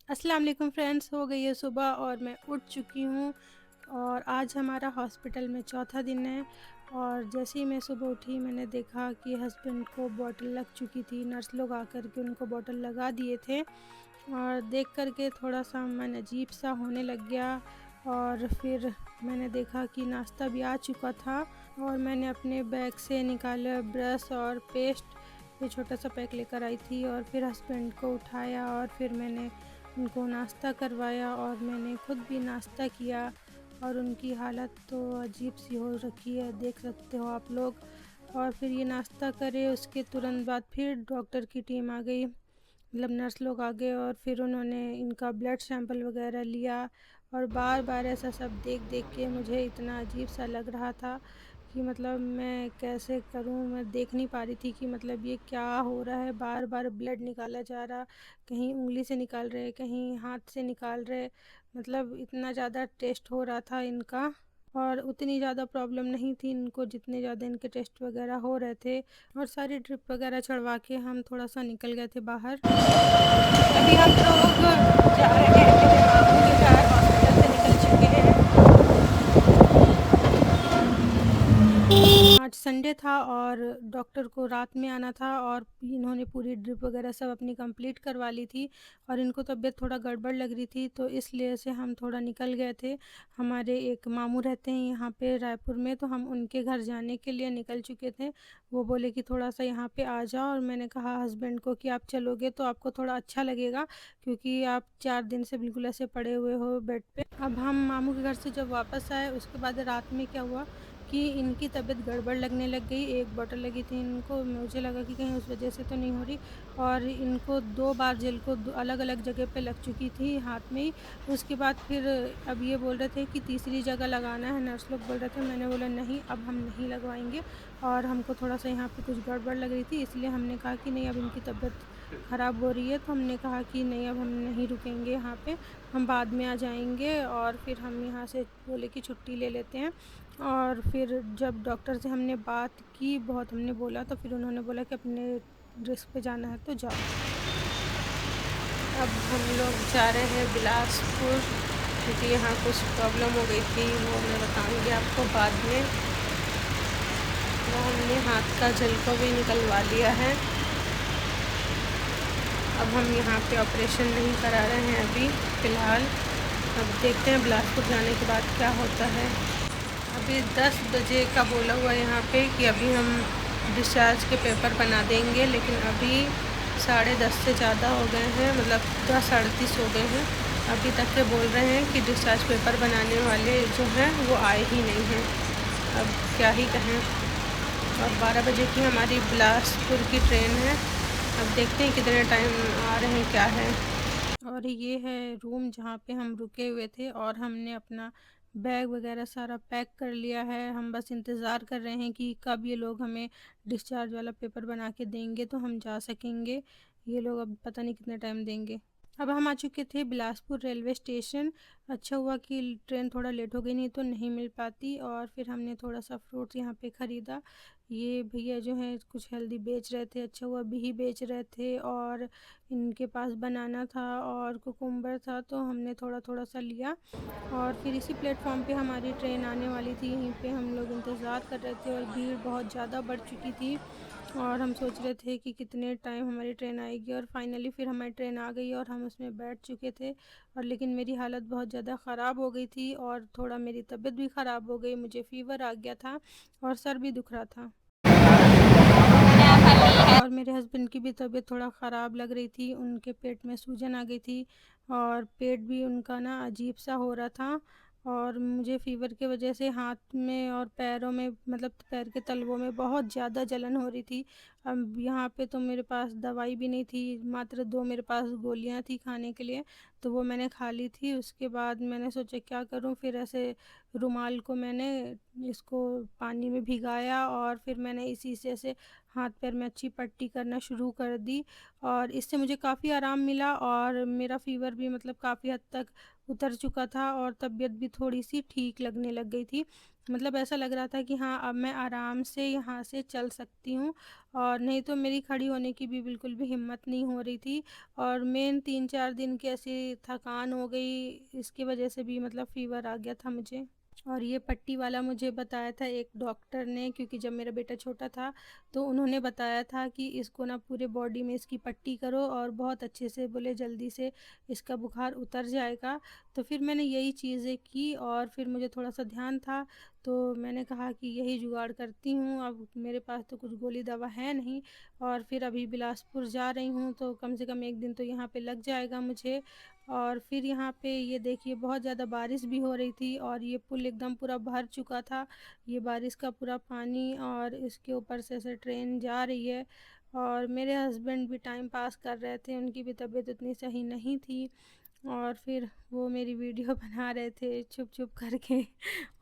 अस्सलाम वालेकुम फ्रेंड्स, हो गई है सुबह और मैं उठ चुकी हूँ। और आज हमारा हॉस्पिटल में चौथा दिन है। और जैसे ही मैं सुबह उठी मैंने देखा कि हस्बैंड को बॉटल लग चुकी थी। नर्स लोग आकर के उनको बॉटल लगा दिए थे और देख कर के थोड़ा सा मन अजीब सा होने लग गया। और फिर मैंने देखा कि नाश्ता भी आ चुका था और मैंने अपने बैग से निकाला ब्रश और पेस्ट। ये छोटा सा पैक लेकर आई थी और फिर हस्बैंड को उठाया और फिर मैंने उनको नाश्ता करवाया और मैंने खुद भी नाश्ता किया। और उनकी हालत तो अजीब सी हो रखी है, देख सकते हो आप लोग। और फिर ये नाश्ता करे उसके तुरंत बाद फिर डॉक्टर की टीम आ गई, मतलब नर्स लोग आ गए और फिर उन्होंने इनका ब्लड सैंपल वगैरह लिया। और बार बार ऐसा सब देख देख के मुझे इतना अजीब सा लग रहा था कि मतलब मैं कैसे करूं। मैं देख नहीं पा रही थी कि मतलब ये क्या हो रहा है। बार बार ब्लड निकाला जा रहा, कहीं उंगली से निकाल रहे, कहीं हाथ से निकाल रहे। मतलब इतना ज़्यादा टेस्ट हो रहा था इनका। और उतनी ज़्यादा प्रॉब्लम नहीं थी इनको जितने ज़्यादा इनके टेस्ट वगैरह हो रहे थे। और सारी ड्रिप वगैरह चढ़वा के हम थोड़ा सा निकल गए थे बाहर। अभी हम लोग जा रहे हैं मेरे मामू के घर, हॉस्पिटल से निकल चुके हैं। आज संडे था और डॉक्टर को रात में आना था और इन्होंने पूरी ड्रिप वगैरह सब अपनी कंप्लीट करवा ली थी। और इनको तबीयत थोड़ा गड़बड़ लग रही थी तो इसलिए से हम थोड़ा निकल गए थे। हमारे एक मामू रहते हैं यहाँ पे रायपुर में, तो हम उनके घर जाने के लिए निकल चुके थे। वो बोले कि थोड़ा सा यहाँ पे आ जाओ और मैंने कहा हस्बैंड को कि आप चलोगे तो आपको थोड़ा अच्छा लगेगा, क्योंकि आप 4 दिन से बिल्कुल ऐसे पड़े हुए हो बेड पे। अब हम मामू के घर से जब वापस आए उसके बाद रात में क्या हुआ कि इनकी तबीयत गड़बड़ लगने लग गई। एक बॉटल लगी थी इनको, मुझे लगा कि कहीं उस वजह से तो नहीं हो रही। और इनको 2 बार जेल को अलग अलग जगह पे लग चुकी थी हाथ में ही। उसके बाद फिर अब ये बोल रहे थे कि तीसरी जगह लगाना है, नर्स लोग बोल रहे थे। मैंने बोला नहीं, अब हम नहीं लगवाएंगे। और हमको थोड़ा सा यहाँ पे कुछ गड़बड़ लग रही थी, इसलिए हमने कहा कि नहीं, अब इनकी तबीयत ख़राब हो रही है तो हमने कहा कि नहीं, अब हम नहीं रुकेंगे यहाँ पे, हम बाद में आ जाएंगे। और फिर हम यहाँ से बोले कि छुट्टी ले लेते हैं। और फिर जब डॉक्टर से हमने बात की, बहुत हमने बोला, तो फिर उन्होंने बोला कि अपने रिस्क पे जाना है तो जाओ। अब हम लोग जा रहे हैं बिलासपुर, क्योंकि यहाँ कुछ प्रॉब्लम हो गई थी, वो मैं बताऊँगी आपको बाद में। तो हमने हाथ का जल को भी निकलवा लिया है। अब हम यहाँ पे ऑपरेशन नहीं करा रहे हैं अभी फ़िलहाल। अब देखते हैं बिलासपुर जाने के बाद क्या होता है। अभी 10 बजे का बोला हुआ है यहाँ पे कि अभी हम डिस्चार्ज के पेपर बना देंगे, लेकिन अभी 10:30 से ज़्यादा हो गए हैं, मतलब 10:38 हो गए हैं। अभी तक के बोल रहे हैं कि डिस्चार्ज पेपर बनाने वाले जो हैं वो आए ही नहीं हैं। अब क्या ही कहें। और 12 बजे की हमारी बिलासपुर की ट्रेन है। अब देखते हैं कितने टाइम आ रहे हैं, क्या है। और ये है रूम जहाँ पे हम रुके हुए थे और हमने अपना बैग वगैरह सारा पैक कर लिया है। हम बस इंतज़ार कर रहे हैं कि कब ये लोग हमें डिस्चार्ज वाला पेपर बना के देंगे तो हम जा सकेंगे। ये लोग अब पता नहीं कितने टाइम देंगे। अब हम आ चुके थे बिलासपुर रेलवे स्टेशन। अच्छा हुआ कि ट्रेन थोड़ा लेट हो गई, नहीं तो नहीं मिल पाती। और फिर हमने थोड़ा सा फ्रूट्स यहाँ पे ख़रीदा। ये भैया जो हैं कुछ हेल्दी बेच रहे थे, अच्छा हुआ बिही बेच रहे थे। और इनके पास बनाना था और कुकुम्बर था, तो हमने थोड़ा थोड़ा सा लिया। और फिर इसी प्लेटफॉर्म पे हमारी ट्रेन आने वाली थी, यहीं पे हम लोग इंतज़ार कर रहे थे और भीड़ बहुत ज़्यादा बढ़ चुकी थी। और हम सोच रहे थे कि कितने टाइम हमारी ट्रेन आएगी, और फाइनली फिर हमारी ट्रेन आ गई और हम उसमें बैठ चुके थे। और लेकिन मेरी हालत बहुत ज़्यादा ख़राब हो गई थी और थोड़ा मेरी तबीयत भी ख़राब हो गई, मुझे फ़ीवर आ गया था और सर भी दुख रहा था। और मेरे हस्बैंड की भी तबीयत थोड़ा ख़राब लग रही थी, उनके पेट में सूजन आ गई थी और पेट भी उनका ना अजीब सा हो रहा था। और मुझे फ़ीवर की वजह से हाथ में और पैरों में, मतलब पैर के तलवों में बहुत ज़्यादा जलन हो रही थी। अब यहाँ पे तो मेरे पास दवाई भी नहीं थी, मात्र 2 मेरे पास गोलियाँ थी खाने के लिए, तो वो मैंने खा ली थी। उसके बाद मैंने सोचा क्या करूँ, फिर ऐसे रुमाल को मैंने इसको पानी में भिगाया और फिर मैंने इसी से ऐसे हाथ पैर में अच्छी पट्टी करना शुरू कर दी। और इससे मुझे काफ़ी आराम मिला और मेरा फ़ीवर भी मतलब काफ़ी हद तक उतर चुका था और तबीयत भी थोड़ी सी ठीक लगने लग गई थी। मतलब ऐसा लग रहा था कि हाँ, अब मैं आराम से यहाँ से चल सकती हूँ, और नहीं तो मेरी खड़ी होने की भी बिल्कुल भी हिम्मत नहीं हो रही थी। और मेन 3-4 दिन की ऐसी थकान हो गई, इसकी वजह से भी मतलब फ़ीवर आ गया था मुझे। और ये पट्टी वाला मुझे बताया था एक डॉक्टर ने, क्योंकि जब मेरा बेटा छोटा था तो उन्होंने बताया था कि इसको ना पूरे बॉडी में इसकी पट्टी करो, और बहुत अच्छे से बोले जल्दी से इसका बुखार उतर जाएगा। तो फिर मैंने यही चीज़ें की, और फिर मुझे थोड़ा सा ध्यान था तो मैंने कहा कि यही जुगाड़ करती हूँ। अब मेरे पास तो कुछ गोली दवा है नहीं, और फिर अभी बिलासपुर जा रही हूँ तो कम से कम एक दिन तो यहाँ पे लग जाएगा मुझे। और फिर यहाँ पे ये देखिए बहुत ज़्यादा बारिश भी हो रही थी, और ये पुल एकदम पूरा भर चुका था, ये बारिश का पूरा पानी, और इसके ऊपर से ट्रेन जा रही है। और मेरे हस्बैंड भी टाइम पास कर रहे थे, उनकी भी तबीयत उतनी सही नहीं थी, और फिर वो मेरी वीडियो बना रहे थे छुप छुप करके।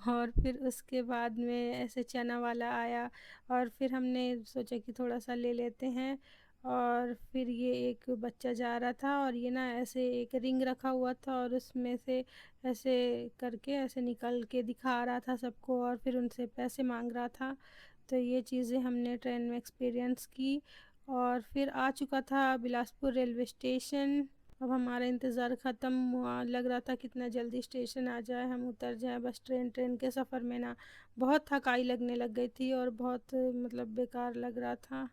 और फिर उसके बाद में ऐसे चना वाला आया, और फिर हमने सोचा कि थोड़ा सा ले लेते हैं। और फिर ये एक बच्चा जा रहा था, और ये ना ऐसे एक रिंग रखा हुआ था, और उसमें से ऐसे करके ऐसे निकल के दिखा रहा था सबको, और फिर उनसे पैसे मांग रहा था। तो ये चीज़ें हमने ट्रेन में एक्सपीरियंस की। और फिर आ चुका था बिलासपुर रेलवे स्टेशन। अब हमारा इंतज़ार ख़त्म हुआ, लग रहा था कितना जल्दी स्टेशन आ जाए, हम उतर जाएं बस। ट्रेन के सफ़र में ना बहुत थकाई लगने लग गई थी, और बहुत मतलब बेकार लग रहा था।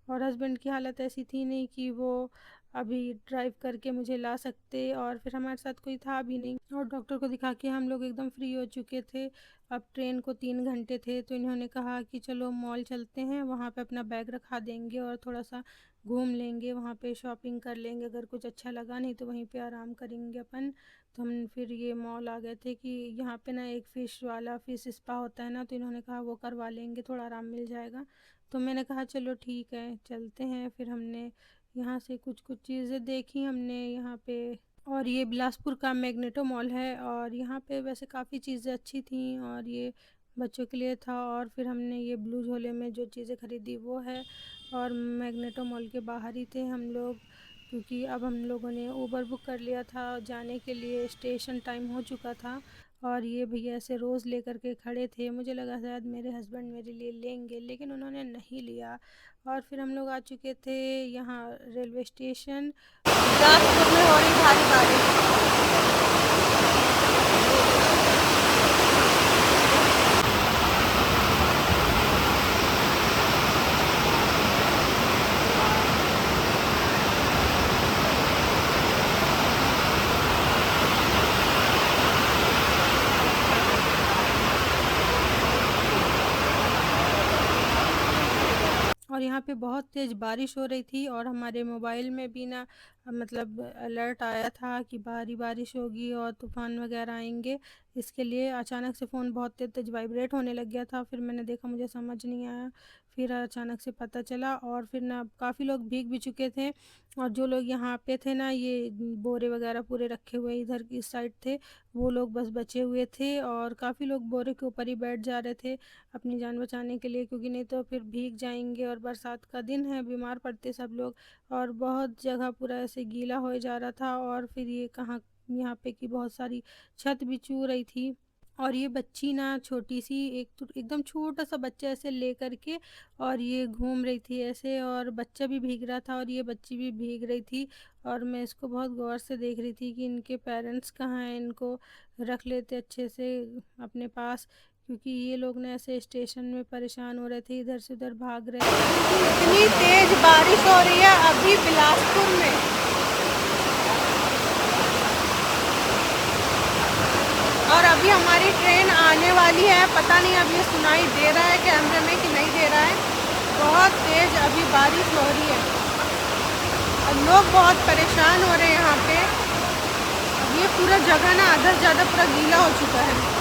और हस्बैंड की हालत ऐसी थी नहीं कि वो अभी ड्राइव करके मुझे ला सकते, और फिर हमारे साथ कोई था भी नहीं। और डॉक्टर को दिखा के हम लोग एकदम फ्री हो चुके थे। अब ट्रेन को 3 घंटे थे, तो इन्होंने कहा कि चलो मॉल चलते हैं, वहाँ पे अपना बैग रखा देंगे और थोड़ा सा घूम लेंगे, वहाँ पे शॉपिंग कर लेंगे, अगर कुछ अच्छा लगा नहीं तो वहीं पे आराम करेंगे अपन। तो हम फिर ये मॉल आ गए थे कि यहाँ पे ना एक फ़िश स्पा होता है ना, तो इन्होंने कहा वो करवा लेंगे, थोड़ा आराम मिल जाएगा। तो मैंने कहा चलो ठीक है चलते हैं। फिर हमने यहाँ से कुछ कुछ चीज़ें देखी हमने यहाँ पे। और ये बिलासपुर का मैग्नेटो मॉल है, और यहाँ पे वैसे काफ़ी चीज़ें अच्छी थी, और ये बच्चों के लिए था। और फिर हमने ये ब्लू झोले में जो चीज़ें ख़रीदी वो है। और मैग्नेटो मॉल के बाहर ही थे हम लोग, क्योंकि अब हम लोगों ने ऊबर बुक कर लिया था जाने के लिए, स्टेशन टाइम हो चुका था। और ये भैया ऐसे रोज़ लेकर के खड़े थे, मुझे लगा शायद मेरे हस्बैंड मेरे लिए लेंगे, लेकिन उन्होंने नहीं लिया। और फिर हम लोग आ चुके थे यहाँ रेलवे स्टेशन। बिलासपुर में हो रही भारी बारिश। और यहाँ पे बहुत तेज़ बारिश हो रही थी, और हमारे मोबाइल में भी ना मतलब अलर्ट आया था कि भारी बारिश होगी और तूफ़ान वगैरह आएंगे। इसके लिए अचानक से फ़ोन बहुत तेज़ तेज़ वाइब्रेट होने लग गया था। फिर मैंने देखा, मुझे समझ नहीं आया, फिर अचानक से पता चला। और फिर ना काफ़ी लोग भीग भी चुके थे, और जो लोग यहाँ पे थे ना, ये बोरे वगैरह पूरे रखे हुए इधर की साइड थे, वो लोग बस बचे हुए थे। और काफ़ी लोग बोरे के ऊपर ही बैठ जा रहे थे अपनी जान बचाने के लिए, क्योंकि नहीं तो फिर भीग जाएंगे, और बरसात का दिन है, बीमार पड़ते सब लोग। और बहुत जगह पूरा ऐसे गीला हो जा रहा था। और फिर ये कहाँ यहाँ पे की बहुत सारी छत भी चू रही थी। और ये बच्ची ना छोटी सी, एक तो एकदम छोटा सा बच्चा ऐसे ले करके, और ये घूम रही थी ऐसे, और बच्चा भी भीग रहा था और ये बच्ची भी भीग रही थी। और मैं इसको बहुत गौर से देख रही थी कि इनके पेरेंट्स कहाँ हैं, इनको रख लेते अच्छे से अपने पास, क्योंकि ये लोग ना ऐसे स्टेशन में परेशान हो रहे थे, इधर से उधर भाग रहे थे। इतनी तेज बारिश हो रही है अभी बिलासपुर में। और अभी हमारी ट्रेन आने वाली है, पता नहीं अब ये सुनाई दे रहा है कैमरे में कि नहीं दे रहा है। बहुत तेज अभी बारिश हो रही है, और लोग बहुत परेशान हो रहे हैं यहाँ पे। अब ये पूरा जगह ना आधा से ज़्यादा पूरा गीला हो चुका है।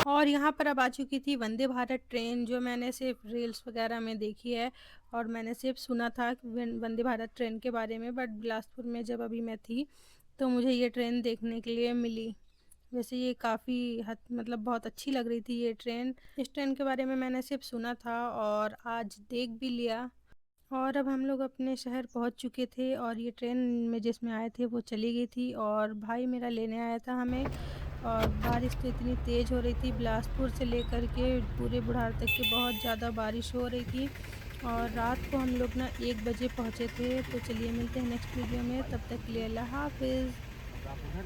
और यहाँ पर अब आ चुकी थी वंदे भारत ट्रेन, जो मैंने सिर्फ रील्स वगैरह में देखी है, और मैंने सिर्फ सुना था वंदे भारत ट्रेन के बारे में। बट बिलासपुर में जब अभी मैं थी तो मुझे ये ट्रेन देखने के लिए मिली। वैसे ये काफ़ी हद मतलब बहुत अच्छी लग रही थी ये ट्रेन। इस ट्रेन के बारे में मैंने सिर्फ सुना था और आज देख भी लिया। और अब हम लोग अपने शहर पहुंच चुके थे और ये ट्रेन में जिसमें आए थे वो चली गई थी और भाई मेरा लेने आया था हमें। और बारिश तो इतनी तेज़ हो रही थी, बिलासपुर से लेकर के पूरे बुढ़ार तक के बहुत ज़्यादा बारिश हो रही थी। और रात को हम लोग ना 1 बजे पहुँचे थे। तो चलिए मिलते हैं नेक्स्ट वीडियो में, तब तक के लिए अल्लाह हाफ़िज़।